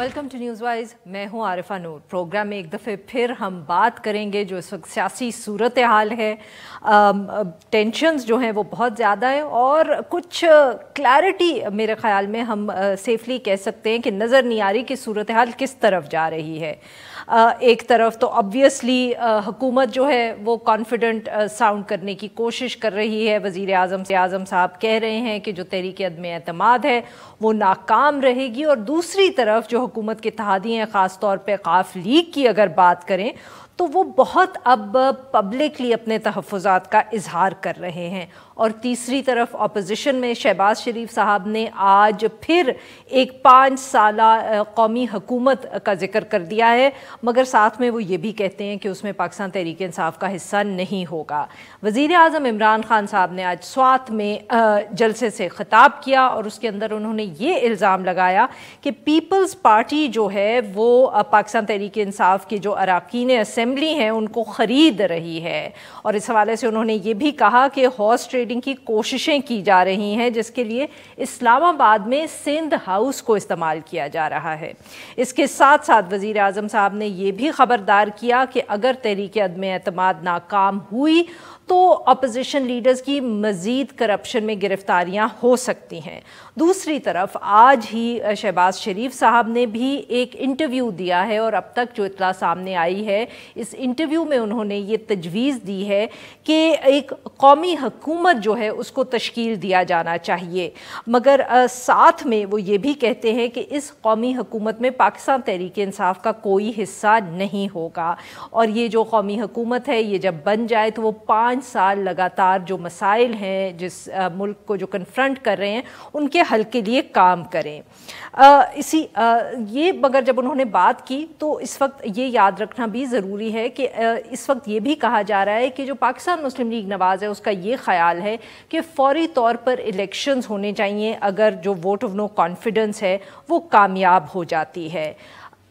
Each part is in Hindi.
Welcome to news wise. मैं हूं आरिफा नूर। प्रोग्राम में एक दफ़े फिर हम बात करेंगे जो इस वक्त सियासी सूरत हाल है। टेंशन्स जो हैं वो बहुत ज़्यादा है और कुछ क्लैरिटी मेरे ख़्याल में हम सेफली कह सकते हैं कि नज़र नहीं आ रही कि सूरत हाल किस तरफ जा रही है। एक तरफ तो ऑब्वियसली हुकूमत जो है वो कॉन्फिडेंट साउंड करने की कोशिश कर रही है। वज़ीर आज़म साहब कह रहे हैं कि जो तहरीक अदम-ए-एतमाद है वो नाकाम रहेगी, और दूसरी तरफ जो हुकूमत के इत्तेहादी हैं, ख़ास तौर पे काफ लीग की अगर बात करें तो वो बहुत अब पब्लिकली अपने तहफ़्फ़ुज़ात का इजहार कर रहे हैं। और तीसरी तरफ अपोजिशन में शहबाज शरीफ साहब ने आज फिर एक 5 साला कौमी हुकूमत का जिक्र कर दिया है, मगर साथ में वो ये भी कहते हैं कि उसमें पाकिस्तान तहरीक इंसाफ का हिस्सा नहीं होगा। वज़ीर आज़म इमरान खान साहब ने आज स्वात में जलसे से ख़िताब किया और उसके अंदर उन्होंने ये इल्ज़ाम लगाया कि पीपल्स पार्टी जो है वो पाकिस्तान तहरीक इंसाफ के जो अरकान असम्बली हैं उनको ख़रीद रही है। और इस हवाले से उन्होंने ये भी कहा कि हॉर्स ट्रेडिंग की कोशिशें की जा रही हैं, जिसके लिए इस्लामाबाद में सिंध हाउस को इस्तेमाल किया जा रहा है। इसके साथ साथ वज़ीर आज़म साहब ने यह भी खबरदार किया कि अगर तहरीक अदम-ए-एतमाद नाकाम हुई तो अपोजिशन लीडर्स की मज़ीद करप्शन में गिरफ्तारियां हो सकती हैं। दूसरी तरफ आज ही शहबाज शरीफ साहब ने भी एक इंटरव्यू दिया है और अब तक जो इत्तला सामने आई है, इस इंटरव्यू में उन्होंने ये तजवीज़ दी है कि एक कौमी हुकूमत जो है उसको तश्कील दिया जाना चाहिए, मगर साथ में वो ये भी कहते हैं कि इस कौमी हुकूमत में पाकिस्तान तहरीक इंसाफ का कोई हिस्सा नहीं होगा। और ये जो कौमी हुकूमत है ये जब बन जाए तो वो 5 साल लगातार जो मसाइल हैं जिस मुल्क को जो कन्फ्रंट कर रहे हैं उनके हल के लिए काम करें। ये मगर जब उन्होंने बात की तो इस वक्त ये याद रखना भी ज़रूरी है कि इस वक्त ये भी कहा जा रहा है कि जो पाकिस्तान मुस्लिम लीग नवाज़ है उसका ये ख्याल है कि फ़ौरी तौर पर इलेक्शंस होने चाहिए अगर जो वोट ऑफ नो कॉन्फिडेंस है वो कामयाब हो जाती है।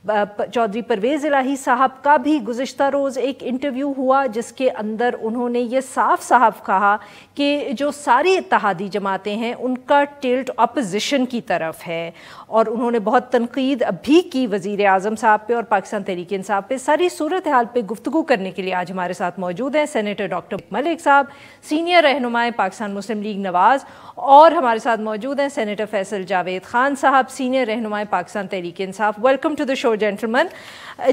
चौधरी परवेज़ इलाही साहब का भी गुज़िश्ता रोज़ एक इंटरव्यू हुआ जिसके अंदर उन्होंने ये साफ साफ कहा कि जो सारी इत्तेहादी जमातें हैं उनका टिल्ट अपोजिशन की तरफ है, और उन्होंने बहुत तनकीद भी की वज़ीर आज़म साहब पे और पाकिस्तान तहरीक इंसाफ पे। सारी सूरत हाल पे गुफ्तगू करने के लिए आज हमारे साथ मौजूद हैं सेनेटर डॉक्टर मलिक साहब, सीनियर रहनुमाए पाकिस्तान मुस्लिम लीग नवाज़, और हमारे साथ मौजूद हैं सेनेटर फैसल जावेद खान साहब, सीनियर रहनुमाए Pakistan Tehreek Insaf. Welcome to the show gentleman.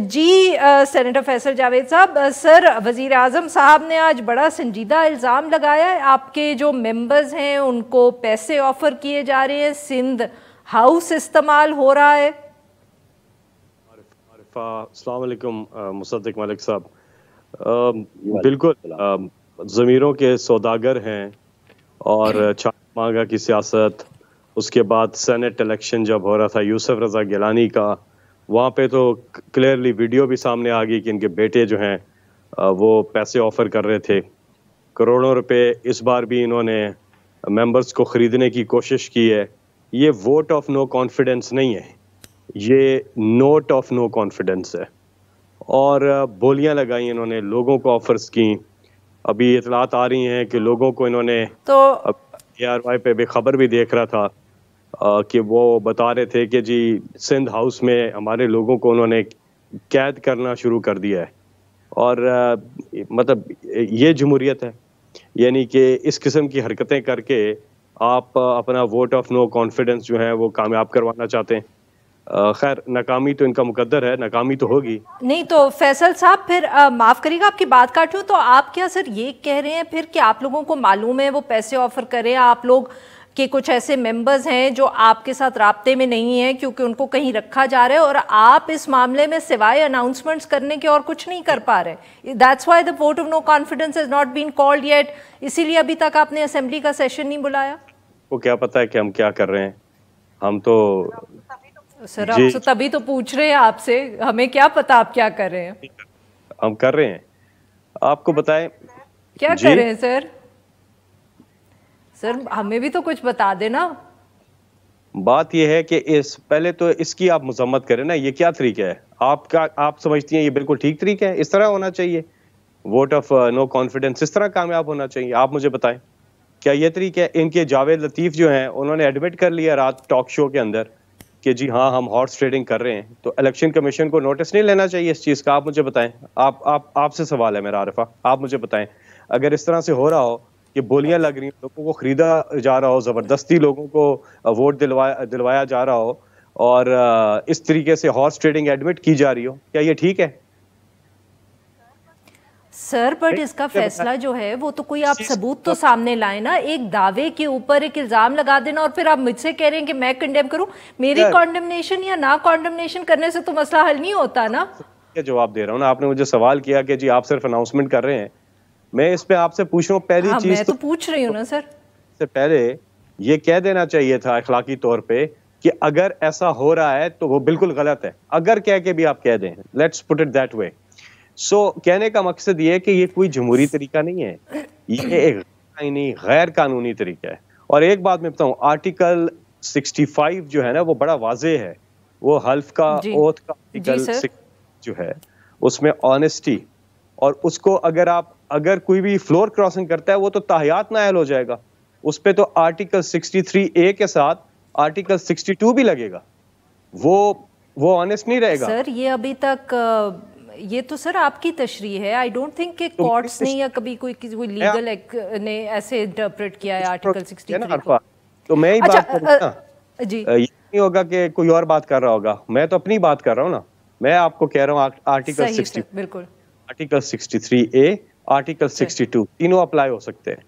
जी सेनेटर फैसल जावेद साहब, सर वज़ीर आज़म साहब ने आज बड़ा संजीदा इल्ज़ाम लगाया है, आपके जो मेंबर्स हैं उनको पैसे ऑफ़र किए जा रहे हैं, सिंध हाउस इस्तेमाल हो रहा है। अस्सलाम वालेकुम मुसद्दिक मलिक साहब, बिल्कुल ज़मीरों के सौदागर हैं और छाप मांगा की सियासत, उसके बाद सेनेट इलेक्शन जब हो रहा था यूसुफ रज़ा गिलानी का, वहाँ पे तो क्लियरली वीडियो भी सामने आ गई कि इनके बेटे जो हैं वो पैसे ऑफ़र कर रहे थे, करोड़ों रुपए। इस बार भी इन्होंने मेंबर्स को ख़रीदने की कोशिश की है। ये वोट ऑफ नो कॉन्फिडेंस नहीं है, ये नोट ऑफ नो कॉन्फिडेंस है। और बोलियां लगाई इन्होंने, लोगों को ऑफर्स की। अभी इतलात आ रही हैं कि लोगों को इन्होंने तो ARY पे बेखबर भी देख रहा था कि वो बता रहे थे कि जी सिंध हाउस में हमारे लोगों को उन्होंने कैद करना शुरू कर दिया है। और मतलब ये जमहूरियत है, यानी कि इस किस्म की हरकतें करके आप अपना वोट ऑफ नो कॉन्फिडेंस जो है वो कामयाब करवाना चाहते हैं। खैर नाकामी तो इनका मुकद्दर है, नाकामी तो होगी। नहीं तो फैसल साहब फिर माफ़ करिएगा आपकी बात काटूं, तो आप क्या सर ये कह रहे हैं फिर कि आप लोगों को मालूम है वो पैसे ऑफर करें, आप लोग के कुछ ऐसे मेंबर्स हैं जो आपके साथ राब्ते में नहीं हैं क्योंकि उनको कहीं रखा जा रहा है, और आप इस मामले में सिवाय अनाउंसमेंट्स करने के और कुछ नहीं कर पा रहे। That's why the vote of no confidence has not been called yet, इसीलिए अभी तक आपने असेंबली का सेशन नहीं बुलाया। वो क्या पता है कि हम क्या कर रहे हैं, हम तो सर आपसे तभी तो पूछ रहे हैं आपसे, हमें क्या पता आप क्या कर रहे हैं। हम कर रहे हैं, आपको बताएं क्या कर रहे हैं सर? सर हमें भी तो कुछ बता देना। बात यह है कि पहले तो इसकी आप मजम्मत करें ना, ये क्या तरीका है आपका? आप समझती हैं ये बिल्कुल ठीक तरीका है? इस तरह होना चाहिए वोट ऑफ नो कॉन्फिडेंस, इस तरह कामयाब होना चाहिए? आप मुझे बताएं क्या ये तरीका है? इनके जावेद लतीफ़ जो हैं उन्होंने एडमिट कर लिया रात टॉक शो के अंदर कि जी हाँ हम हॉर्स ट्रेडिंग कर रहे हैं, तो इलेक्शन कमीशन को नोटिस नहीं लेना चाहिए इस चीज़ का? आप मुझे बताएं। आपसे सवाल है मेरा आरिफा, आप मुझे बताएं, अगर इस तरह से हो रहा हो कि बोलियां लग रही, लोगों को खरीदा जा रहा हो, जबरदस्ती लोगों को वोट दिलवाया जा रहा हो, और इस तरीके से हॉर्स ट्रेडिंग एडमिट की जा रही हो, क्या ये ठीक है? सर बट इसका फैसला जो है वो तो कोई आप सबूत तो सामने लाए ना। एक दावे के ऊपर एक इल्जाम लगा देना और फिर आप मुझसे कह रहे हैं कि मैं कंडेम करूं। मेरी कॉन्डेमनेशन या ना कॉन्डेमनेशन करने से तो मसला हल नहीं होता ना। जवाब दे रहा हूं ना, आपने मुझे सवाल किया कि जी आप सिर्फ अनाउंसमेंट कर रहे हैं, मैं इस पे आपसे पूछ रहा हूं। पहली चीज मैं तो पूछ रही हूँ ना सर, से पहले ये कह देना चाहिए था अखलाकी तौर पे कि अगर ऐसा हो रहा है तो वो बिल्कुल गलत है। अगर कह के भी आप कह दें, let's put it that way. So कहने का मकसद ये है कि ये कोई जमहूरी तरीका नहीं है, ये एक गैर कानूनी तरीका है। और एक बात मैं बताऊं, आर्टिकल 65 जो है ना वो बड़ा वाजे है। वो हल्फ का ओथ का आर्टिकल जो है उसमें ऑनेस्टी, और उसको अगर कोई भी फ्लोर क्रॉसिंग करता है वो तो ताहियात नायल हो जाएगा। उस पे तो आर्टिकल 63A के साथ आर्टिकल 62 भी लगेगा। वो ऑनेस्ट नहीं रहेगा। सर ये अभी तक ये तो सर आपकी तशरीह है। आई डोंट थिंक कि कोर्ट्स ने या कभी कोई लीगल ने ऐसे इंटरप्रेट किया है आर्टिकल 63 को। तो मैं ही बात करूं ना जी, ये नहीं होगा कि कोई और बात कर रहा होगा। मैं तो अपनी बात कर रहा हूं ना। मैं आपको कह रहा हूं आर्टिकल 60, बिल्कुल, आर्टिकल 63A, आर्टिकल 62 तीनों अप्लाई हो सकते हैं।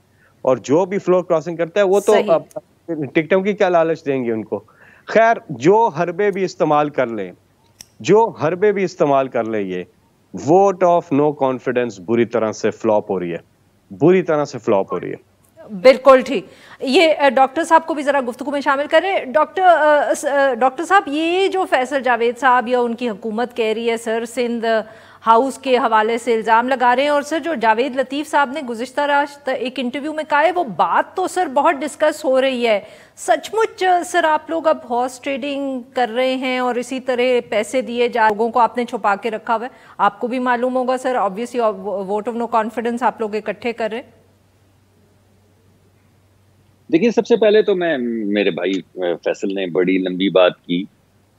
और जो भी फ्लोर क्रॉसिंग करता है वो तो टिकटों की क्या लालच देंगे उनको। खैर जो हरबे भी इस्तेमाल कर लें, ये वोट ऑफ नो कॉन्फिडेंस बुरी तरह से फ्लॉप हो रही है, बिल्कुल ठीक। ये डॉक्टर साहब को भी जरा गुफ्तगू में शामिल करें। डॉक्टर साहब, ये जो फैसल जावेद साहब या उनकी हुकूमत कह रही है, सर सिंध हाउस के हवाले से इल्ज़ाम लगा रहे हैं, और सर जो जावेद लतीफ़ साहब ने गुज़िश्ता रात एक इंटरव्यू में कहा है, वो बात तो सर बहुत डिस्कस हो रही है। सचमुच सर आप लोग अब हॉर्स ट्रेडिंग कर रहे हैं और इसी तरह पैसे दिए जा लोगों को आपने छुपा के रखा हुआ है? आपको भी मालूम होगा sir, obviously vote of no confidence आप लोग इकट्ठे कर रहे हैं। देखिए, सबसे पहले तो मेरे भाई फैसल ने बड़ी लंबी बात की,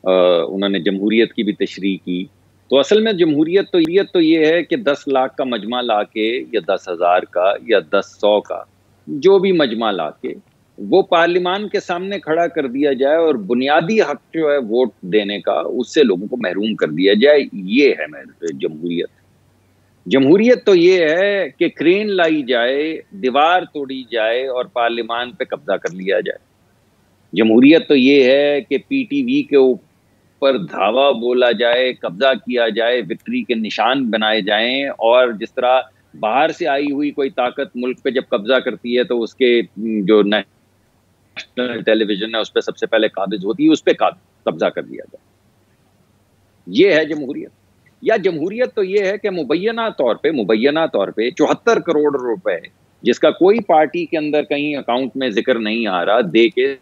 उन्होंने जमहूरियत की भी तशरीह की। तो असल में जमहूरियत तो ये है कि 10 लाख का मजमा लाके या 10,000 का या 100 का जो भी मजमा लाके वो पार्लियामान के सामने खड़ा कर दिया जाए और बुनियादी हक जो है वोट देने का, उससे लोगों को महरूम कर दिया जाए। ये है जमहूरियत। जमहूरियत तो ये है कि क्रेन लाई जाए, दीवार तोड़ी जाए और पार्लियामान पे कब्जा कर लिया जाए। जमहूरियत तो ये है कि पीटीवी के ऊपर धावा बोला जाए, कब्जा किया जाए, विक्ट्री के निशान बनाए जाएं, और जिस तरह बाहर से आई हुई कोई ताकत मुल्क पे जब कब्जा करती है तो उसके जो नेशनल टेलीविजन है उस पर सबसे पहले काबिज होती है, उस पर कब्जा कर दिया जाए। ये है जमहूरियत। या जमहूरियत तो ये है कि मुबैना तौर पे 74 करोड़ रुपए, जिसका कोई पार्टी के अंदर कहीं अकाउंट में जिक्र नहीं आ रहा, दे के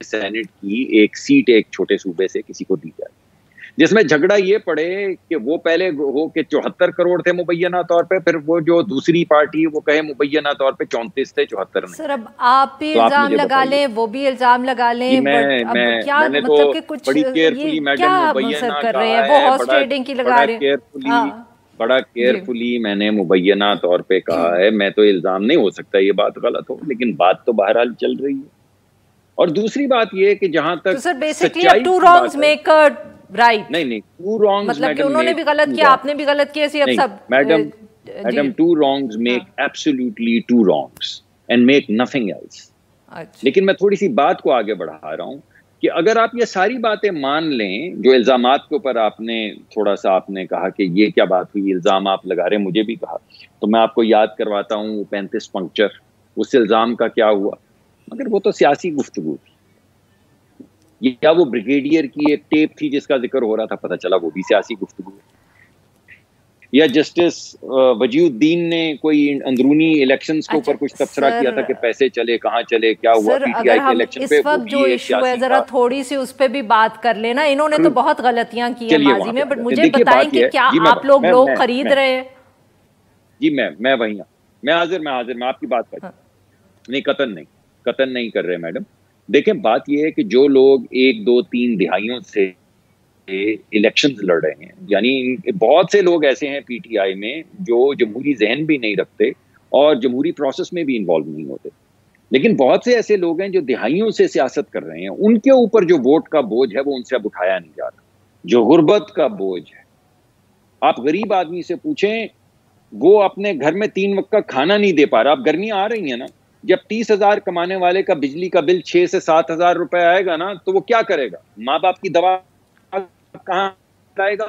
सेनेट की एक सीट एक छोटे सूबे से किसी को दी जाए, जिसमें झगड़ा ये पड़े कि वो पहले हो के 74 करोड़ थे मुबैना तौर पे, फिर वो जो दूसरी पार्टी वो कहे मुबैना तौर पे 34 थे, 74 नहीं। सर अब आप भी इल्जाम लगा लें, वो भी इल्जाम लगा लें, क्या मतलब कि कुछ बड़ी केयरफुली मैडम मुबैना कर रहे हैं, वो हॉर्स ट्रेडिंग की लगा रहे हैं। बड़ा केयरफुली मैंने मुबैना तौर पे कहा है। मैं तो इल्जाम नहीं हो सकता ये बात गलत हो, लेकिन बात तो बहरहाल चल रही है। और दूसरी बात ये कि जहां तक तो sir basically two wrongs make a right. नहीं, टू रॉन्ग्स मतलब कि उन्होंने भी गलत किया, आपने भी गलत किया, ऐसे अब सब madam two wrongs make absolutely two wrongs and make nothing else. लेकिन मैं थोड़ी सी बात को आगे बढ़ा रहा हूं कि अगर आप ये सारी बातें मान लें, जो इल्जामात के ऊपर आपने कहा कि ये क्या बात हुई, इल्जाम आप लगा रहे हैं, मुझे भी कहा, तो मैं आपको याद करवाता हूँ 35 पंक्चर, उस इल्जाम का क्या हुआ। मगर वो तो सियासी गुफ्तगू थी, या वो ब्रिगेडियर की एक टेप थी जिसका जिक्र हो रहा था, पता चला वो भी सियासी गुफ्तगू है। या जस्टिस वजीउद्दीन ने कोई अंदरूनी इलेक्शंस के ऊपर कुछ तबसरा किया था कि पैसे चले, कहाँ चले, क्या हुआ पीटीआई के इलेक्शन पे। इस वक्त जो इशू है जरा थोड़ी सी उस पे भी बात कर लेना। इन्होंने तो बहुत गलतियां की है माजी में, बट मुझे बताएं कि क्या आप लोग खरीद रहे हैं? जी मैं वही, मैं हाजिर, मैं आपकी बात कर नहीं, कतन नहीं कर रहे मैडम। देखें, बात यह है कि जो लोग 1, 2, 3 दिहाइयों से इलेक्शंस लड़ रहे हैं, यानी बहुत से लोग ऐसे हैं पीटीआई में जो जमहूरी जहन भी नहीं रखते और जमहूरी प्रोसेस में भी इन्वॉल्व नहीं होते, लेकिन बहुत से ऐसे लोग हैं जो दिहाइयों से सियासत कर रहे हैं। उनके ऊपर जो वोट का बोझ है वो उनसे अब उठाया नहीं जा रहा, जो गुर्बत का बोझ है। आप गरीब आदमी से पूछें, वो अपने घर में 3 वक्त का खाना नहीं दे पा रहा। अब गर्मियां आ रही हैं ना, जब 30,000 कमाने वाले का बिजली का बिल 6 से 7,000 रुपए आएगा ना, तो वो क्या करेगा? माँ बाप की दवा कहाँ लाएगा?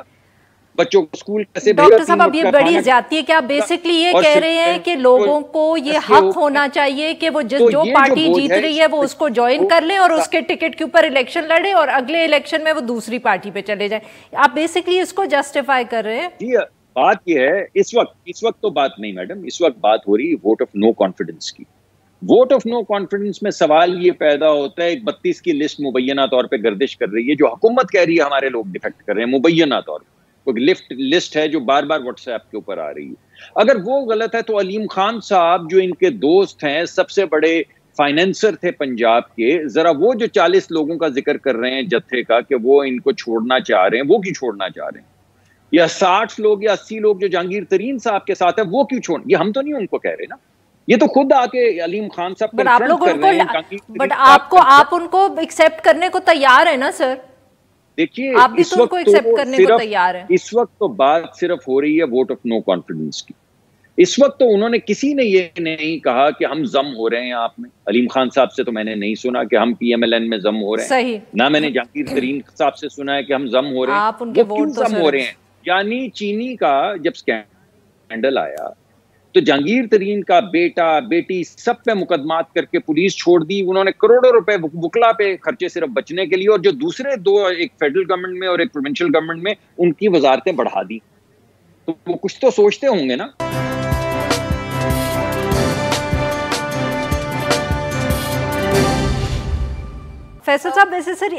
बच्चों को स्कूल कैसे भेजेगा? डॉक्टर साहब, अब ये बड़ी ज्यादती है कि आप बेसिकली ये कह रहे हैं कि लोगों को ये हक होना चाहिए कि वो जो पार्टी जीत रही है वो उसको ज्वाइन कर लें और उसके टिकट के ऊपर इलेक्शन लड़े और अगले इलेक्शन में वो दूसरी पार्टी पे चले जाए। आप बेसिकली इसको जस्टिफाई कर रहे हैं? जी, बात यह है, इस वक्त तो बात नहीं मैडम, इस वक्त बात हो रही है वोट ऑफ नो कॉन्फिडेंस की। वोट ऑफ नो कॉन्फिडेंस में सवाल ये पैदा होता है, 32 की लिस्ट मुबैना तौर पे गर्दिश कर रही है, जो हुकूमत कह रही है हमारे लोग डिफेक्ट कर रहे हैं मुबैना तौर पे। लिस्ट है जो बार बार व्हाट्सएप के ऊपर आ रही है। अगर वो गलत है तो अलीम खान साहब जो इनके दोस्त हैं, सबसे बड़े फाइनेंसर थे पंजाब के, जरा वो जो 40 लोगों का जिक्र कर रहे हैं जत्थे का कि वो इनको छोड़ना चाह रहे हैं, वो क्यों छोड़ना चाह रहे हैं? या 60 लोग या 80 लोग जो जहांगीर तरीन साहब के साथ है, वो क्यों छोड़? ये हम तो नहीं उनको कह रहे ना, ये तो खुद आके अलीम खान साहब बट आप लोग उनको आप उनको एक्सेप्ट करने को तैयार है ना सर? देखिए, आप भी तो उनको एक्सेप्ट करने को तैयार है। इस वक्त तो बात सिर्फ हो रही है वोट ऑफ नो कॉन्फिडेंस की। इस वक्त तो उन्होंने, किसी ने ये नहीं कहा कि हम जम हो रहे हैं आप में। अलीम खान साहब से तो मैंने नहीं सुना कि हम पीएमएलएन में जम हो रहे हैं। सही। ना मैंने जहांगीर तरीन साहब से सुना है कि हम जम हो रहे हैं। आप उनके वोट तो जम हो रहे हैं, यानी चीनी का जब स्कैंडल आया तो जहांगीर तरीन का बेटा बेटी सब पे मुकदमात करके पुलिस छोड़ दी। उन्होंने करोड़ों रुपए वुकला पे खर्चे सिर्फ बचने के लिए, और जो दूसरे दो, एक फेडरल गवर्नमेंट में और एक प्रोविंशियल गवर्नमेंट में, उनकी वजारतें बढ़ा दी। तो वो कुछ तो सोचते होंगे ना। फैसल साहब, वैसे सर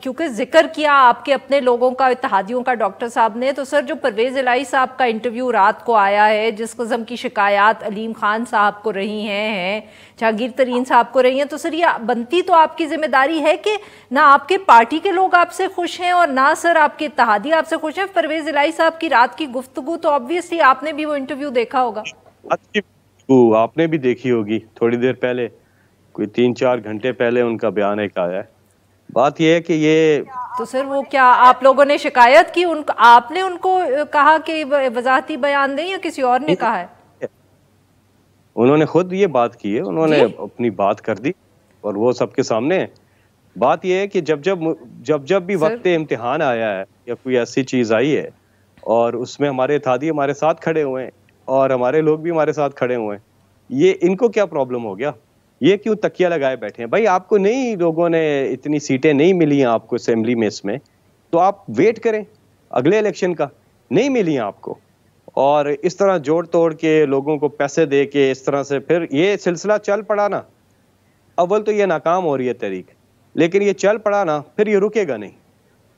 क्योंकि जिक्र किया आपके अपने लोगों का, इत्तेहादियों का डॉक्टर साहब ने, तो सर जो परवेज़ इलाही साहब का इंटरव्यू रात को आया है, जिस किस्म की शिकायत अलीम खान साहब को रही हैं, जहांगीर तरीन साहब को रही हैं, तो सर ये बनती तो आपकी जिम्मेदारी है कि ना आपके पार्टी के लोग आपसे खुश हैं और ना सर आपके इत्तेहादी आपसे खुश हैं। परवेज़ इलाही साहब की रात की गुफ्तगू तो ऑब्वियसली आपने भी वो इंटरव्यू देखा होगा। आपने भी देखी होगी, थोड़ी देर पहले, कोई 3-4 घंटे पहले उनका बयान एक आया है। बात यह है कि ये तो सर वो क्या आप लोगों ने शिकायत की, आपने उनको कहा कि वजाहती बयान दें या किसी और ने कहा है? उन्होंने खुद ये बात की है, उन्होंने अपनी बात कर दी और वो सबके सामने है। बात यह है कि जब भी वक्त इम्तिहान आया है या कोई ऐसी चीज आई है और उसमें हमारे इत्तेहादी हमारे साथ खड़े हुए हैं और हमारे लोग भी हमारे साथ खड़े हुए हैं, ये इनको क्या प्रॉब्लम हो गया? ये क्यों तकिया लगाए बैठे हैं? भाई आपको नहीं, लोगों ने इतनी सीटें नहीं मिली हैं आपको असेंबली में, इसमें तो आप वेट करें अगले इलेक्शन का। नहीं मिली हैं आपको, और इस तरह जोड़ तोड़ के लोगों को पैसे दे के इस तरह से फिर ये सिलसिला चल पड़ा ना। अव्वल तो ये नाकाम हो रही है तहरीक, लेकिन ये चल पड़ा ना, फिर ये रुकेगा नहीं।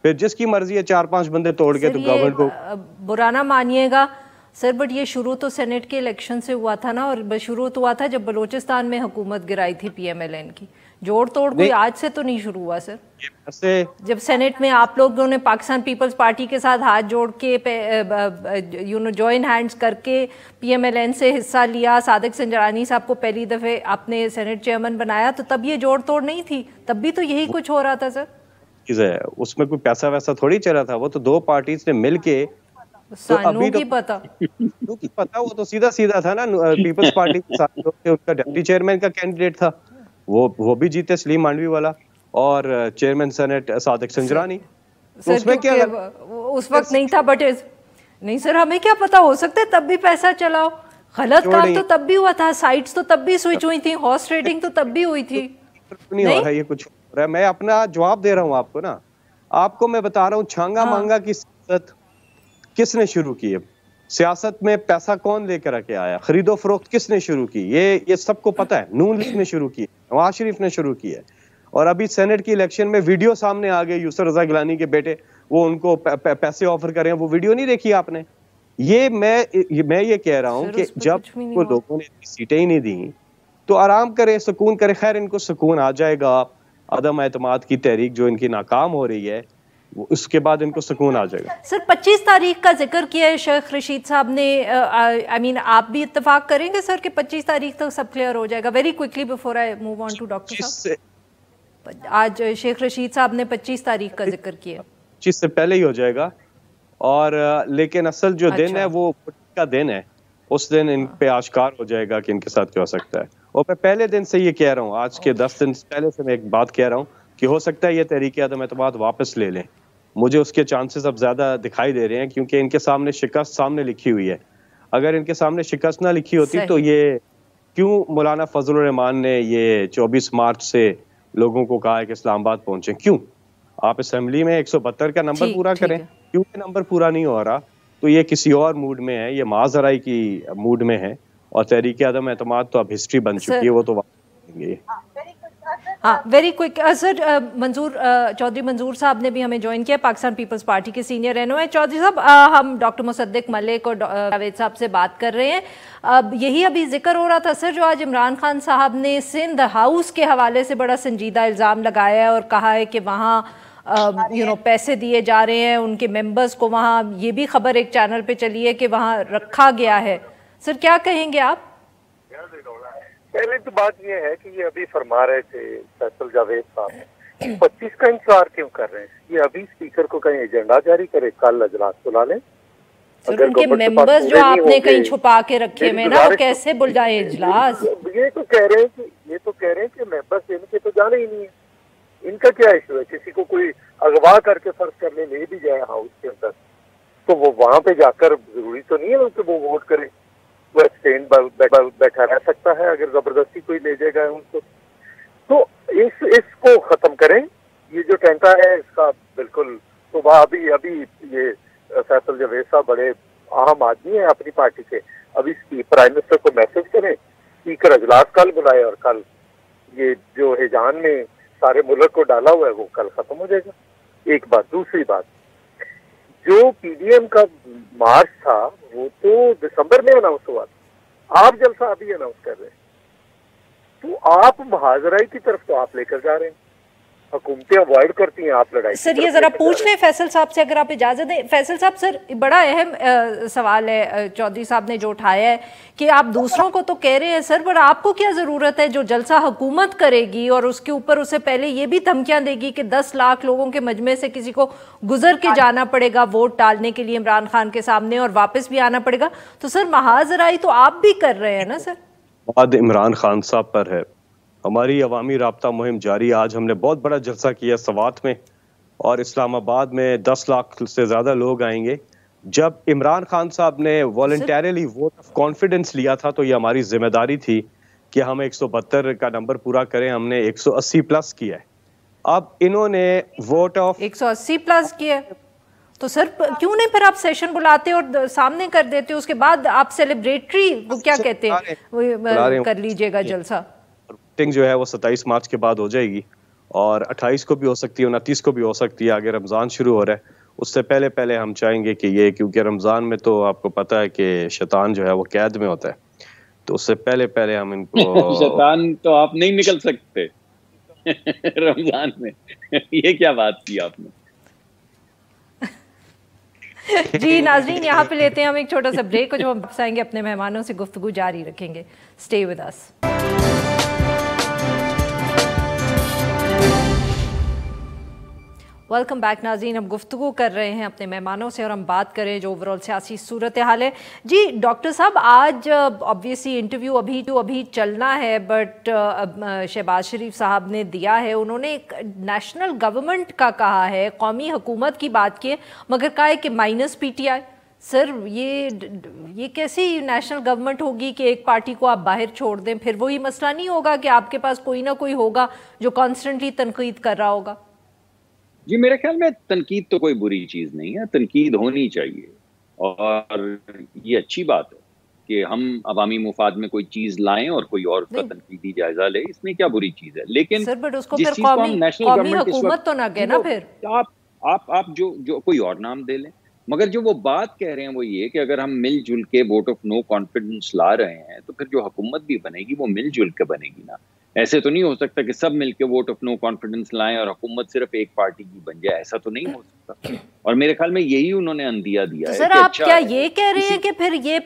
फिर जिसकी मर्जी है 4-5 बंदे तोड़ के तो गवर्नमेंट को बुरा ना मानिएगा सर, बट ये शुरू तो सेनेट के इलेक्शन से हुआ था ना, और शुरू तो हुआ था जब बलूचिस्तान में हुकूमत गिराई थी पीएमएलएन की। जोड़ तोड़ कोई आज से तो नहीं शुरू हुआ सर। जब सेनेट में आप लोगों ने पाकिस्तान पीपल्स पार्टी के साथ हाथ जोड़ के जॉइन हैंड्स करके पीएमएलएन से हिस्सा लिया, सादिक संजरानी साहब को पहली दफे आपने सेनेट चेयरमैन बनाया, तो तब ये जोड़ तोड़ नहीं थी? तब भी तो यही कुछ हो रहा था सर। उसमें कोई पैसा वैसा थोड़ी चला था, वो तो दो पार्टीज ने मिलके, तो अभी तो पता वो तो सीधा सीधा था ना। पीपल्स पार्टी के साथ उनका डिप्टी चेयरमैन का कैंडिडेट था, वो भी जीते, सलीम मांडवी वाला, और चेयरमैन सेनेट सादिक संजरानी। तो उसमें क्या उस वक्त नहीं था, बट नहीं सर, हमें क्या पता, हो सकता है तब भी पैसा चलाओ। गलत काम तो तब भी हुआ था, साइट्स तो तब भी स्विच हुई थी, हॉर्स ट्रेडिंग तो तब भी हुई थी। नहीं हो रहा ये कुछ हो रहा है। मैं अपना जवाब दे रहा हूँ आपको ना, आपको मैं बता रहा हूँ छांगा मांगा की सियासत किसने शुरू की है? सियासत में पैसा कौन लेकर आके आया? खरीदो फरोख्त किसने शुरू की? ये सबको पता है। नून लीग ने शुरू की है, नवाज शरीफ ने शुरू की है। और अभी सेनेट की इलेक्शन में वीडियो सामने आ गए, यूसुफ रजा गिलानी के बेटे वो उनको पैसे ऑफर कर रहे हैं, वो वीडियो नहीं देखी आपने? मैं ये कह रहा हूं कि जब वो लोगों ने इतनी सीटें ही नहीं दी तो आराम करें, सुकून करें। खैर इनको सुकून आ जाएगा, अदम एतमाद की तहरीक जो इनकी नाकाम हो रही है उसके बाद इनको सुकून आ जाएगा। सर 25 तारीख का जिक्र किया है शेख रशीद साहब ने, आई मीन आप भी इत्तेफाक करेंगे सर कि 25 तारीख तक सब क्लियर हो जाएगा? Very quickly before I move on to doctor साहब, आज शेख रशीद साहब ने 25 तारीख का जिक्र किया। 25 से पहले ही हो जाएगा, और लेकिन असल जो दिन है वो का दिन है, उस दिन इन पे आश्कार हो जाएगा कि इनके साथ क्या हो सकता है। और मैं पहले दिन से ये कह रहा हूँ, आज के 10 दिन पहले से मैं एक बात कह रहा हूँ कि हो सकता है ये तहरीक अदम एतमाद वापस ले लें। मुझे उसके चांसेस अब ज्यादा दिखाई दे रहे हैं, क्योंकि इनके सामने शिकस्त सामने लिखी हुई है। अगर इनके सामने शिकस्त ना लिखी होती तो ये क्यों मौलाना फजलुर रहमान ने ये 24 मार्च से लोगों को कहा है कि इस्लामाबाद पहुंचे? क्यों? आप असेंबली में 172 का नंबर पूरा करें, क्यों नंबर पूरा नहीं हो रहा? तो ये किसी और मूड में है, ये माजराई की मूड में है, और तहरीक अदम एतमाद तो अब हिस्ट्री बन चुकी है, वो तो हाँ वेरी क्विक सर। मंजूर चौधरी मंजूर साहब ने भी हमें ज्वाइन किया, पाकिस्तान पीपल्स पार्टी के सीनियर रहनुमा। चौधरी साहब, हम डॉक्टर मुसद्दिक मलिक और जावेद साहब से बात कर रहे हैं। अब यही अभी जिक्र हो रहा था सर, जो आज इमरान खान साहब ने सिंध हाउस के हवाले से बड़ा संजीदा इल्ज़ाम लगाया है और कहा है कि वहाँ पैसे दिए जा रहे हैं उनके मेंबर्स को। वहाँ ये भी खबर एक चैनल पे चली है कि वहाँ रखा गया है। सर क्या कहेंगे आप? पहले तो बात ये है कि ये अभी फरमा रहे थे फैसल जावेद साहब 25 का इंतजार क्यों कर रहे हैं? ये अभी स्पीकर को कहीं एजेंडा जारी करे, कल अजलास बुला लें। सर उनके मेंबर्स जो आपने कहीं छुपा के रखे हुए ना, वो कैसे बुलाए इजलास? ये तो कह रहे हैं कि मेंबर्स इनके तो जाने ही नहीं है। इनका क्या इशू है? किसी को कोई अगवा करके फर्ज करने ले भी जाए हाउस के अंदर, तो वो वहां पे जाकर जरूरी तो नहीं है कि वो वोट करे। वो स्टैंड बैठा रह सकता है अगर जबरदस्ती कोई ले जाएगा उनको। तो इसको खत्म करें। ये जो टेंटा है इसका बिल्कुल सुबह अभी ये फैसल जावेद साहब बड़े अहम आदमी है अपनी पार्टी के, अभी प्राइम मिनिस्टर को मैसेज करें, स्पीकर अजलास कल बुलाए और कल ये जो हिजान में सारे मुल्क को डाला हुआ है वो कल खत्म हो जाएगा। एक बात। दूसरी बात, जो पीडीएम का मार्च था वो तो दिसंबर में अनाउंस हुआ था, आप जलसा अभी अनाउंस कर रहे हैं, तो आप महाजराई की तरफ तो आप लेकर जा रहे हैं, हुकूमतें अवॉइड करती हैं, आप लड़ाई। सर ये जरा पूछ लें फैसल साहब से, अगर आप इजाजत दें। फैसल साहब, सर बड़ा अहम सवाल है चौधरी साहब ने जो उठाया है कि आप दूसरों को तो कह रहे हैं सर, पर आपको क्या जरूरत है? जो जलसा हुकूमत करेगी और उसके ऊपर उससे पहले ये भी धमकियां देगी कि 10 लाख लोगों के मजमे से किसी को गुजर के जाना पड़ेगा वोट डालने के लिए इमरान खान के सामने और वापस भी आना पड़ेगा, तो सर महाजराई तो आप भी कर रहे हैं ना सर? बाद इमरान खान साहब पर है। हमारी अवामी राब्ता मुहिम जारी। आज हमने बहुत बड़ा जलसा किया सवात में, और इस्लामाबाद में 10 लाख से ज्यादा लोग आएंगे। जब इमरान खान साहब ने वॉलंटरली वोट ऑफ कॉन्फिडेंस लिया था तो ये हमारी जिम्मेदारी थी कि हम 172 का नंबर पूरा करें। हमने 180 प्लस किया है। अब इन्होंने वोट ऑफ 180 प्लस किया, तो सर क्यों नहीं फिर आप सेशन बुलाते और सामने कर देते, उसके बाद आप सेलिब्रेटरी वो क्या कहते हैं वो कर लीजिएगा जलसा। वोटिंग जो है वो 27 मार्च के बाद हो जाएगी, और 28 को भी हो सकती है, 29 को भी हो सकती है। आगे रमज़ान शुरू हो रहा है, उससे पहले पहले हम चाहेंगे कि ये, क्योंकि रमज़ान में तो आपको पता है कि शैतान जो है वो कैद में होता है, तो उससे पहले पहले हम इनको शैतान तो आप नहीं निकल सकते रमज़ान में ये क्या बात की आपने? जी नाजरीन, यहाँ पे लेते हैं हम एक छोटा सा ब्रेक, और जो हम वापस आएंगे अपने मेहमानों से गुफ्तगू जारी रखेंगे। Stay with us. Welcome back नाज़रीन। हम गुफ्तगू कर रहे हैं अपने मेहमानों से और हम बात करें जो ओवरऑल सियासी सूरत हाल है। जी डॉक्टर साहब, आज ऑब्वियसली इंटरव्यू अभी चलना है, बट शहबाज शरीफ साहब ने दिया है, उन्होंने एक नेशनल गवर्नमेंट का कहा है, कौमी हुकूमत की बात की है, मगर कहा है कि माइनस पीटीआई। सर ये कैसी नेशनल गवर्नमेंट होगी कि एक पार्टी को आप बाहर छोड़ दें? फिर वही मसला नहीं होगा कि आपके पास कोई ना कोई होगा जो कॉन्स्टेंटली तनकीद कर रहा होगा? जी मेरे ख्याल में तनकीद तो कोई बुरी चीज नहीं है, तनकीद होनी चाहिए, और ये अच्छी बात है कि हम अवामी मुफाद में कोई चीज लाएं और कोई और उसका तनकीदी जायजा ले, इसमें क्या बुरी चीज है। लेकिन सर बट उसको फिर कौमी हुकूमत तो ना कहे ना। फिर आप जो कोई और नाम दे लें, मगर जो वो बात कह रहे हैं वो ये कि अगर हम मिलजुल के वोट ऑफ नो कॉन्फिडेंस ला रहे हैं तो फिर जो हुकूमत भी बनेगी वो मिलजुल के बनेगी ना। ऐसे तो नहीं हो सकता कि सब मिलके वोट ऑफ नो कॉन्फिडेंस लाएं और हुकूमत सिर्फ एक पार्टी की बन जाए, ऐसा तो नहीं हो सकता। और मेरे ख्याल में यही उन्होंने अंदिया दिया है। सर आप क्या ये कह रहे हैं कि फिर ये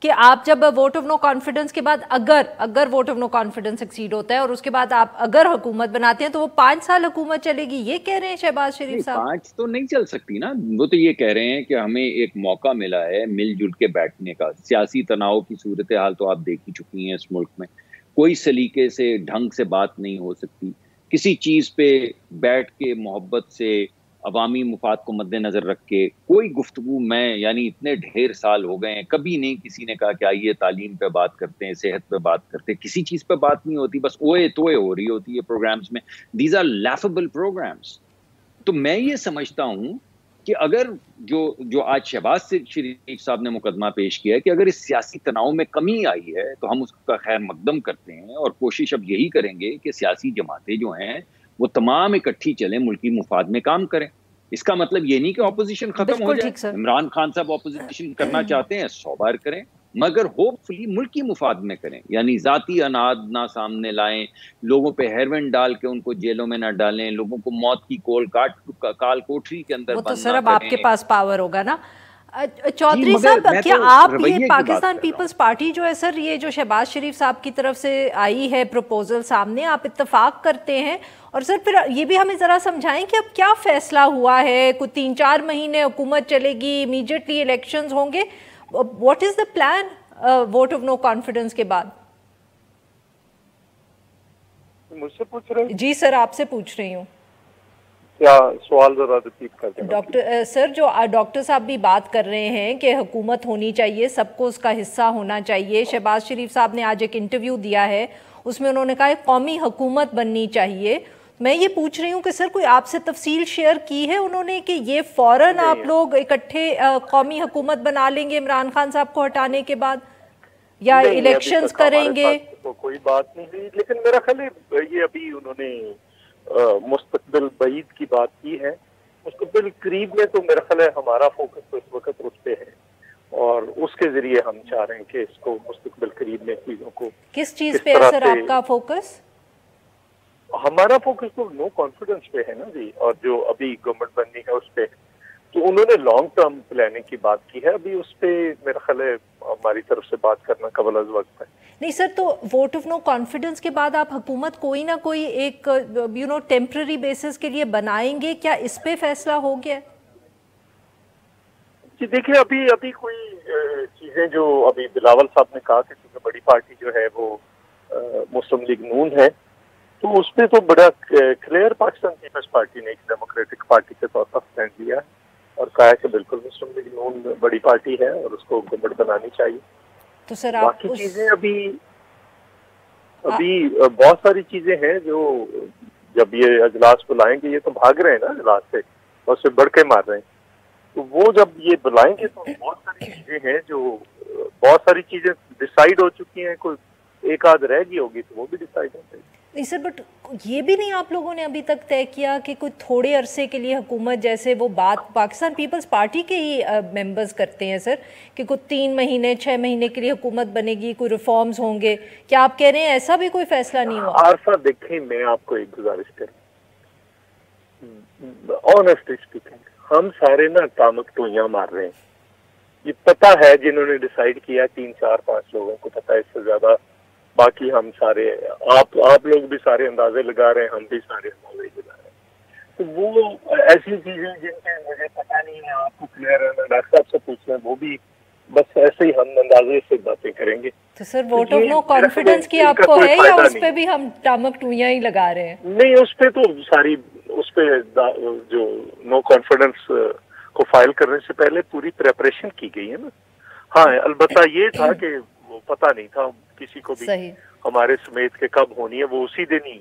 कि आप जब वोट ऑफ नो कॉन्फिडेंस के बाद अगर vote of no confidence succeed होता है और उसके बाद आप अगर हुकूमत बनाते हैं तो वो 5 साल हुकूमत चलेगी, ये कह रहे हैं शहबाज शरीफ साहब? 5 तो नहीं चल सकती ना। वो तो ये कह रहे हैं कि हमें एक मौका मिला है मिलजुल के बैठने का। सियासी तनाव की सूरत हाल तो आप देख ही चुकी हैं इस मुल्क में। कोई सलीके से ढंग से बात नहीं हो सकती। किसी चीज पे बैठ के मोहब्बत से अवामी मुफाद को मद्देनजर रख के कोई गुफ्तगू में, यानी इतने ढेर साल हो गए हैं, कभी नहीं किसी ने कहा कि आइए तालीम पे बात करते हैं, सेहत पे बात करते हैं। किसी चीज पे बात नहीं होती, बस ओए तोए हो रही होती है प्रोग्राम्स में। These are laughable programmes. तो मैं ये समझता हूं कि अगर जो आज शहबाज शरीफ साहब ने मुकदमा पेश किया है कि अगर इस सियासी तनाव में कमी आई है तो हम उसका खैर मकदम करते हैं और कोशिश अब यही करेंगे कि सियासी जमातें जो हैं वो तमाम इकट्ठी चलें, मुल्की मुफाद में काम करें। इसका मतलब ये नहीं कि ऑपोजिशन खत्म हो जाए। इमरान खान साहब ऑपोजिशन करना चाहते हैं 100 बार करें, मगर होपफुली मुल्की मुफाद में करें, यानी जाती अनाद ना सामने लाएं, लोगों पे हेरोइन डाल के उनको जेलों में ना डालें, लोगों को मौत की काल कोठरी के अंदर बंद ना करें। सर अब आपके पास पावर होगा ना। चौधरी साहब, क्या आप ये पाकिस्तान पीपल्स पार्टी जो है सर, ये जो शहबाज शरीफ साहब की तरफ से आई है प्रपोजल सामने, आप इत्तेफाक करते हैं? और सर फिर ये भी हमें ज़रा समझाएं कि अब क्या फैसला हुआ है? कुछ 3-4 महीने हुकूमत चलेगी, इमीडिएटली इलेक्शंस होंगे, what is the plan vote of no confidence के बाद? मुझसे पूछ रहे हैं? जी सर, आपसे पूछ रही हूँ। क्या सवाल जरा रिपीट कर दें? डॉक्टर सर, जो डॉक्टर साहब भी बात कर रहे हैं कि हुकूमत होनी चाहिए, सबको उसका हिस्सा होना चाहिए। शहबाज शरीफ साहब ने आज एक इंटरव्यू दिया है, उसमें उन्होंने कहा कौमी हुकूमत बननी चाहिए। मैं ये पूछ रही हूँ कि सर कोई आपसे तफसील शेयर की है उन्होंने कि ये फौरन आप लोग इकट्ठे कौमी हुकूमत बना लेंगे इमरान खान साहब को हटाने के बाद, या इलेक्शंस करेंगे? तो कोई बात नहीं हुई, लेकिन मेरा ख्याल है ये अभी उन्होंने मुस्तकबिल बईद की बात की है। मुस्तकबिल करीब में तो मेरा ख्याल है हमारा फोकस तो इस वक्त उस पे है और उसके जरिए हम चाह रहे हैं कि इसको मुस्तकबिल करीब में चीजों को। किस चीज पे है सर आपका फोकस? हमारा फोकस तो नो कॉन्फिडेंस पे है ना जी, और जो अभी गवर्नमेंट बननी है उस पे। तो उन्होंने लॉन्ग टर्म प्लानिंग की बात की है, अभी उस पे मेरा ख्याल है हमारी तरफ से बात करना कबल अज़ वक्त है। नहीं सर, तो वोट ऑफ नो कॉन्फिडेंस के बाद आप हुकूमत कोई ना कोई एक टेम्पररी बेसिस के लिए बनाएंगे, क्या इस पे फैसला हो गया? जी देखिए, अभी कोई चीजें जो अभी बिलावल साहब ने कहा कि क्योंकि बड़ी पार्टी जो है वो मुस्लिम लीग नून है, तो उस पर तो बड़ा क्लियर पाकिस्तान पीपल्स पार्टी ने एक डेमोक्रेटिक पार्टी के तौर पर स्टैंड लिया है और कहा है कि बिल्कुल मुस्लिम लीग नून बड़ी पार्टी है और उसको गवर्नमेंट बनानी चाहिए। तो सर बाकी चीजें अभी बहुत सारी चीजें हैं जो जब ये अजलास बुलाएंगे, ये तो भाग रहे हैं ना अजलास से और उससे बढ़ के मार रहे हैं, तो वो जब ये बुलाएंगे तो बहुत सारी चीजें हैं जो बहुत सारी चीजें डिसाइड हो चुकी हैं, कोई एक आध रह गई होगी तो वो भी डिसाइड हो जाएगी। नहीं सर, बट ये भी नहीं आप लोगों ने अभी तक तय किया कि कोई थोड़े अरसे के लिए हुकूमत, जैसे वो बात पाकिस्तान पीपल्स पार्टी के ही मेंबर्स करते हैं सर, कि कुछ 3 महीने 6 महीने के लिए हुकूमत बनेगी, कोई रिफॉर्म्स होंगे, क्या आप कह रहे हैं ऐसा भी कोई फैसला नहीं हुआ? आरफा देखें, मैं आपको एक गुजारिश करूँ, ऑनेस्टली स्पीकिंग, हम सारे ना टामक टोइयां मार रहे हैं। ये पता है जिन्होंने डिसाइड किया 3 4 5 लोगों को पता है, इससे ज्यादा बाकी हम सारे आप लोग भी सारे अंदाजे लगा रहे हैं, हम भी सारे अंदाजे लगा रहे हैं। तो वो ऐसी चीजें जिनके मुझे पता नहीं है, आपको क्लियर है, डॉक्टर साहब से पूछ रहे हैं, वो भी बस ऐसे ही हम अंदाजे से बातें करेंगे। तो sir vote of no confidence की आपको है या उस पे भी हम टामक टूइयां ही लगा रहे हैं? नहीं, उस पे तो सारी उस पे जो नो कॉन्फिडेंस को फाइल करने से पहले पूरी प्रेपरेशन की गई है ना। हाँ, अलबत्ता ये था कि वो पता नहीं था किसी को भी हमारे समेत के कब होनी है, वो उसी दिन ही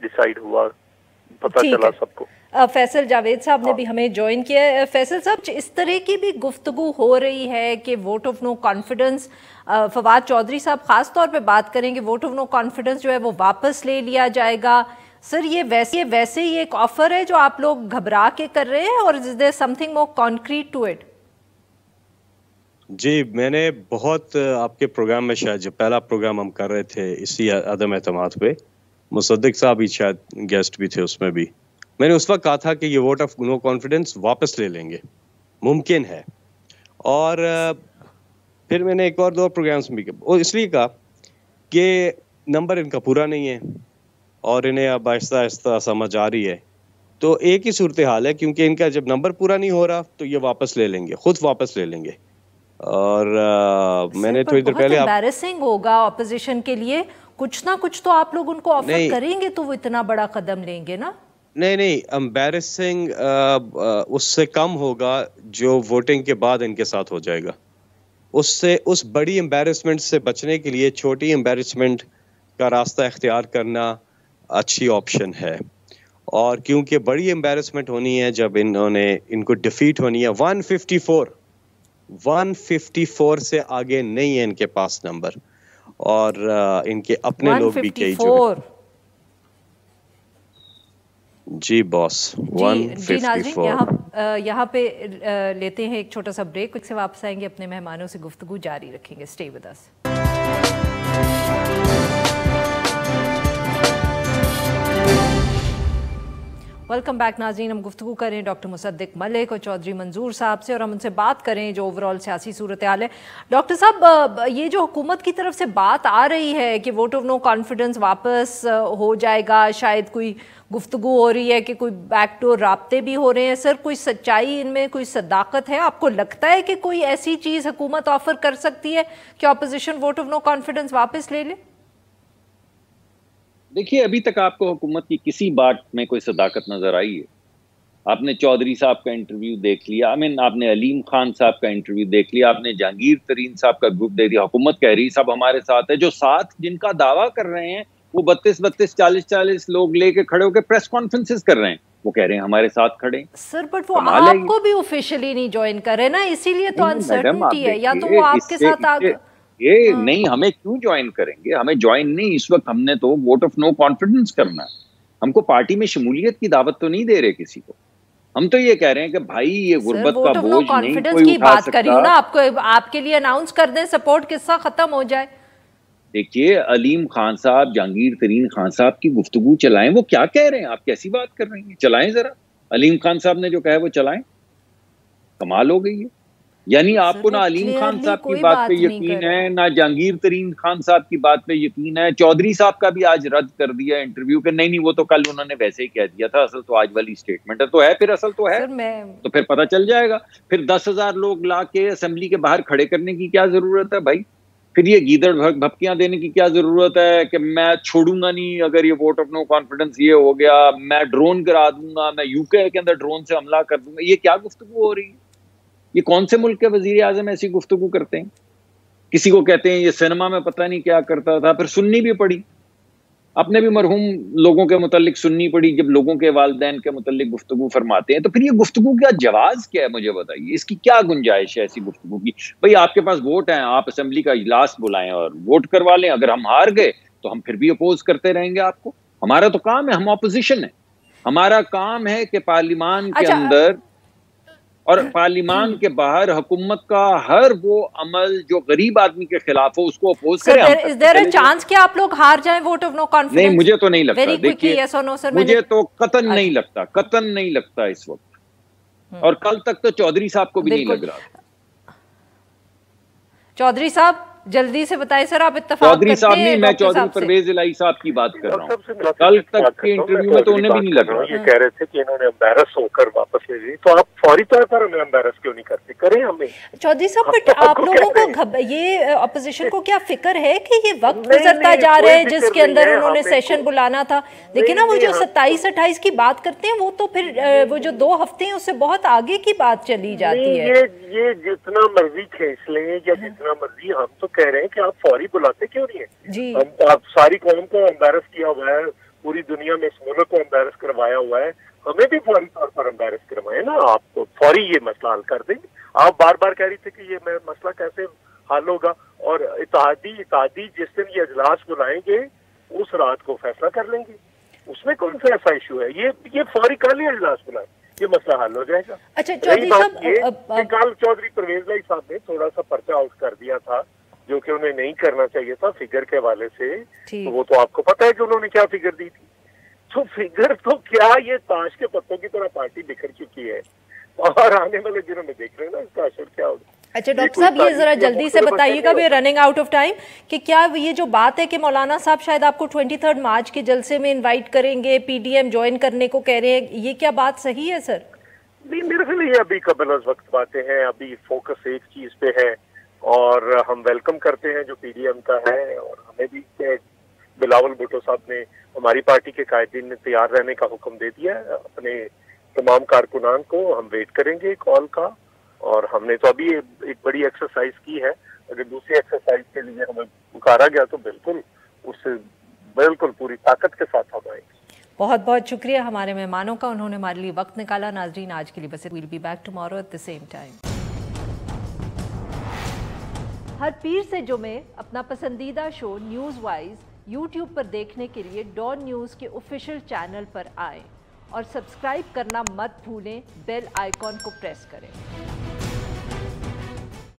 डिसाइड हुआ, पता चला सबको। फैसल जावेद साहब ने भी हमें ज्वाइन किया है। फैसल साहब, इस तरह की भी गुफ्तगू हो रही है कि vote of no confidence, Fawad Chaudhry साहब खास तौर पे बात करेंगे, वोट ऑफ नो कॉन्फिडेंस जो है वो वापस ले लिया जाएगा, सर ये वैसे ही एक ऑफर है जो आप लोग घबरा के कर रहे हैं, और is there something more concrete to it? जी, मैंने बहुत आपके प्रोग्राम में, शायद जो पहला प्रोग्राम हम कर रहे थे इसी अदम एतमाद पे, मुसद्दिक साहब भी शायद गेस्ट भी थे उसमें भी, मैंने उस वक्त कहा था कि ये वोट ऑफ नो कॉन्फिडेंस वापस ले लेंगे, मुमकिन है। और फिर मैंने एक और दो प्रोग्राम्स में भी इसलिए कहा कि नंबर इनका पूरा नहीं है और इन्हें अब आहिस्ता आहिस्ता समझ आ रही है, तो एक ही सूरत हाल है, क्योंकि इनका जब नंबर पूरा नहीं हो रहा तो ये वापस ले लेंगे, खुद वापस ले लेंगे। और मैंने थोड़ी देर पहले एम्बैरेसिंग होगा ऑपोजिशन के लिए, कुछ ना कुछ तो आप लोग उनको ऑफर करेंगे तो वो इतना बड़ा कदम लेंगे ना। नहीं, एम्बैरेसिंग उससे कम होगा जो वोटिंग के बाद इनके साथ हो जाएगा। उससे, उस बड़ी एम्बैरेसमेंट से बचने के लिए छोटी एम्बैरेसमेंट का रास्ता इख्तियार करना अच्छी ऑप्शन है। और क्योंकि बड़ी एम्बैरेसमेंट होनी है जब इनको डिफीट होनी है, 154 से आगे नहीं है इनके पास नंबर, और इनके अपने लोग भी कई जो जी बॉस 154। यहाँ पे लेते हैं एक छोटा सा ब्रेक, से वापस आएंगे, अपने मेहमानों से गुफ्तगू जारी रखेंगे। Stay with us. Welcome back नाज़रीन। हम गुफ्तगू करें डॉक्टर मुसद्दिक मलिक और चौधरी मंजूर साहब से, और हम उनसे बात करें जो ओवरऑल सियासी सूरत हाल है। डॉक्टर साहब, ये जो हुकूमत की तरफ से बात आ रही है कि वोट ऑफ नो कॉन्फिडेंस वापस हो जाएगा, शायद कोई गुफ्तगू हो रही है कि कोई बैकडोर राब्ते भी हो रहे हैं, सर कोई सच्चाई इनमें, कोई सदाकत है? आपको लगता है कि कोई ऐसी चीज़ हुकूमत ऑफर कर सकती है कि opposition vote of no confidence वापस ले ले? देखिए, अभी तक आपको हुकूमत की किसी बात में कोई सदाकत नजर आई है? आपने चौधरी साहब का इंटरव्यू देख लिया, आपने अलीम खान साहब का इंटरव्यू देख लिया, आपने जहांगीर तरीन साहब का ग्रुप दे दिया। हुकूमत कह रही सब हमारे साथ है, जो साथ जिनका दावा कर रहे हैं वो 32 40 लोग लेके खड़े होकर प्रेस कॉन्फ्रेंसेस कर रहे हैं, वो कह रहे हैं हमारे साथ खड़े। सर बट वो आपको भी ऑफिशियली नहीं ज्वाइन कर रहे ना, इसीलिए तो अनसर्टेनिटी है, या तो वो आपके साथ ये नहीं, हमें क्यों ज्वाइन करेंगे? हमें ज्वाइन नहीं, इस वक्त हमने तो वोट ऑफ नो कॉन्फिडेंस करना है। हमको पार्टी में शमूलियत की दावत तो नहीं दे रहे किसी को। हम तो ये कह रहे हैं कि भाई ये गुर्बत का बोझ नहीं कोई उठा सकता। करी ना, आपको आपके लिए अनाउंस कर दें, सपोर्ट किस्सा खत्म हो जाए। देखिए, अलीम खान साहब, जहांगीर तरीन खान साहब की गुफ्तगू चलाएं, वो क्या कह रहे हैं, आप कैसी बात कर रहे हैं? चलाएं जरा, अलीम खान साहब ने जो कहा है वो चलाएं। कमाल हो गई है। यानी आपको ना अलीम खान साहब की बात पे यकीन है, ना जहांगीर तरीन खान साहब की बात पे यकीन है। चौधरी साहब का भी आज रद्द कर दिया इंटरव्यू के, नहीं वो तो कल उन्होंने वैसे ही कह दिया था, असल तो आज वाली स्टेटमेंट है। तो है, फिर असल तो है, तो फिर पता चल जाएगा। फिर 10,000 लोग ला के असेंबली के बाहर खड़े करने की क्या जरूरत है भाई? फिर ये गीदड़ भपकियां देने की क्या जरूरत है कि मैं छोड़ूंगा नहीं अगर ये वोट ऑफ नो कॉन्फिडेंस ये हो गया, मैं ड्रोन गिरा दूंगा, मैं यूके के अंदर ड्रोन से हमला कर दूंगा। ये क्या गुफ्तगू हो रही है? ये कौन से मुल्क के वजीर आजम ऐसी गुफ्तगू करते हैं? किसी को कहते हैं ये सिनेमा में पता नहीं क्या करता था, फिर सुननी भी पड़ी। अपने भी मरहूम लोगों के मुतालिक सुननी पड़ी जब लोगों के वालिदैन के मुतालिक गुफ्तगू फरमाते हैं। तो फिर ये गुफ्तगू का जवाज क्या है, मुझे बताइए, इसकी क्या गुंजाइश है ऐसी गुफ्तगू की? भाई आपके पास वोट है, आप असेंबली का इजलास बुलाएं और वोट करवा लें। अगर हम हार गए तो हम फिर भी अपोज करते रहेंगे आपको। हमारा तो काम है, हम ऑपोजिशन है, हमारा काम है कि पार्लियामान के अंदर और पार्लियामान के बाहर हुकूमत का हर वो अमल जो गरीब आदमी के खिलाफ हो उसको अपोज करें। इज देयर अ चांस कि आप लोग हार जाएं वोट ऑफ नो कॉन्फिडेंस? नहीं, मुझे तो नहीं लगता। देखिए, yes or no, sir, मुझे तो कतन नहीं लगता, कतन नहीं लगता इस वक्त। और कल तक तो चौधरी साहब को भी नहीं लग रहा। चौधरी साहब जल्दी से बताएं सर, आप इत्तेफाक चौधरी साहब नहीं, मैं चौधरी परवेज इलाही साहब की बात कर रहा हूँ। कल तक के इंटरव्यू में तो उन्हें भी नहीं लग रहा। ये कह रहे थे कि इन्होंने एम्बैरस होकर वापस ले ली, तो आप फौरी तौर पर हमें एम्बैरस क्यों नहीं करते? करें हमें। चौधरी साहब, बट आप लोगों को ये अपोजिशन को क्या फिक्र है कि ये वक्त गुजरता जा रहा है जिसके अंदर उन्होंने सेशन बुलाना था? देखिए ना, वो जो 27-28 की बात करते हैं, वो तो फिर वो जो 2 हफ्ते हैं उससे बहुत आगे की बात चली जाती है। ये जितना मर्जी खींच लें या जितना मर्जी, हम तो कह रहे हैं कि आप फौरी बुलाते क्यों नहीं है जी? आप सारी कौम को एम्बैरस किया हुआ है, पूरी दुनिया में इस मुल्क को एम्बैरस करवाया हुआ है, हमें भी फौरी तौर पर एम्बैरस करवाए ना। आपको फौरी ये मसला हल कर देंगे। आप बार बार कह रही थे कि ये मसला कैसे हल होगा, और इत्तेहादी जिस दिन ये इजलास बुलाएंगे उस रात को फैसला कर लेंगे। उसमें कौन सा ऐसा इशू है? ये फौरी कल ही इजलास बुलाए, ये मसला हल हो जाएगा। अच्छा चौधरी साहब, कल चौधरी परवेज लाई साहब ने थोड़ा सा पर्चा आउट कर दिया था जो कि उन्हें नहीं करना चाहिए था फिगर के हवाले से, तो वो तो आपको पता है कि उन्होंने क्या फिगर दी थी। तो फिगर तो क्या, ये ताश के पत्तों की तरह पार्टी बिखर चुकी है और आने वाले दिनों में देख रहे हैं ना इसका असर क्या होगा। अच्छा डॉक्टर साहब, ये जरा जल्दी से बताइएगा, we are running out of time, कि क्या ये जो बात है कि मौलाना साहब शायद आपको 23 मार्च के जलसे में इनवाइट करेंगे, पीडीएम ज्वाइन करने को कह रहे हैं, ये क्या बात सही है सर? नहीं, मेरे ख्याल ये अभी कबल अज़ वक्त बातें हैं, अभी फोकस एक चीज पे है और हम वेलकम करते हैं जो पीडीएम का है, और हमें भी बिलावल भुट्टो साहब ने, हमारी पार्टी के कायदीन ने तैयार रहने का हुक्म दे दिया है अपने तमाम कारकुनान को। हम वेट करेंगे कॉल का, और हमने तो अभी एक बड़ी एक्सरसाइज की है, अगर दूसरी एक्सरसाइज के लिए हमें पुकारा गया तो बिल्कुल उससे बिल्कुल पूरी ताकत के साथ हम आएंगे। बहुत बहुत शुक्रिया हमारे मेहमानों का, उन्होंने हमारे लिए वक्त निकाला। नाजरीन आज के लिए बस, will be back tomorrow at the same time. हर पीर से जुमे अपना पसंदीदा शो न्यूज़ वाइज यूट्यूब पर देखने के लिए डॉन न्यूज़ के ऑफिशियल चैनल पर आएं और सब्सक्राइब करना मत भूलें, बेल आइकॉन को प्रेस करें।